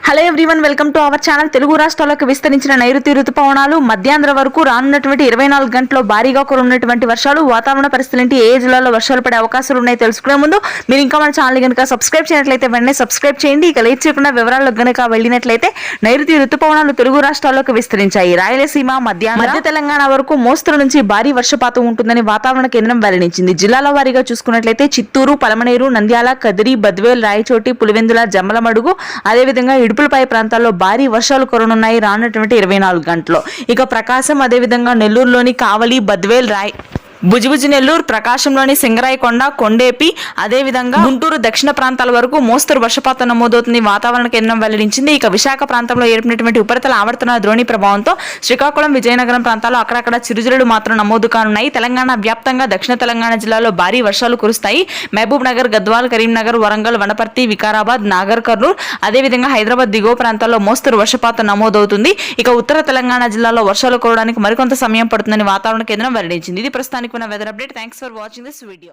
Hello everyone, welcome to our channel. Telugu రాష్ట్రాలకు విస్తరించిన నైరుతి రుతుపవనాలు మధ్యాంధ్ర వరకు రానున్నటువంటి 24 గంటల్లో భారీగా కురున్నటువంటి వర్షాలు, వాతావరణ పరిస్థితులు ఏ జిల్లాలో వర్షాలు పడే అవకాశాలు ఉన్నాయి తెలుసుకునే ముందు మీరు ఇంకా మన ఛానల్ కనుక సబ్స్క్రైబ్ చేయనట్లయితే వెంటనే సబ్స్క్రైబ్ చేయండి. ఇక లేట్ చేయకుండా వివరాలకు గనుక వెళ్ళినట్లయితే నైరుతి రుతుపవనాలు తెలుగు రాష్ట్రాల్లోకి విస్తరించాయి. రాయలసీమ, మధ్య తెలంగాణ వరకు మోస్తరు నుంచి భారీ వర్షపాతం ఉంటుందని వాతావరణ కేంద్రం వెల్లడించింది. జిల్లాల వారీగా చూసుకున్నట్లయితే చిత్తూరు, పలమనేరు, నంద్యాల, కదిరి, బద్వేల్, రాయచోటి, పులివెందుల, జమ్మలమడుగు, అదేవిధంగా ఇడుపులపై ప్రాంతాల్లో భారీ వర్షాలు కురనున్నాయి రానున్నటువంటి 24 గంటల్లో. ఇక ప్రకాశం, అదేవిధంగా నెల్లూరులోని కావలి, బద్వేల్, బుజిబుజి, నెల్లూరు, ప్రకాశంలోని సింగరాయకొండ, కొండేపి, అదేవిధంగా గుంటూరు దక్షిణ ప్రాంతాల వరకు మోస్తరు వర్షపాతం నమోదవుతుంది వాతావరణ కేంద్రం వెల్లడించింది. ఇక విశాఖ ప్రాంతంలో ఏర్పడినటువంటి ఉపరితల ఆవర్తన ద్రోణి ప్రభావంతో శ్రీకాకుళం, విజయనగరం ప్రాంతాల్లో అక్కడక్కడ చిరుజల్లులు మాత్రం నమోదు కానున్నాయి. తెలంగాణ వ్యాప్తంగా దక్షిణ తెలంగాణ జిల్లాలో భారీ వర్షాలు కురుస్తాయి. మహబూబ్ నగర్, గద్వాల్, కరీంనగర్, వరంగల్, వనపర్తి, వికారాబాద్, నాగర్ కర్నూలు, అదేవిధంగా హైదరాబాద్ దిగువ ప్రాంతాల్లో మోస్తరు వర్షపాతం నమోదవుతుంది. ఇక ఉత్తర తెలంగాణ జిల్లాలో వర్షాలు కురవడానికి మరికొంత సమయం పడుతుందని వాతావరణ కేంద్రం వెల్లడించింది. ఇది ప్రస్తుతానికి weather update. Thanks for watching this video.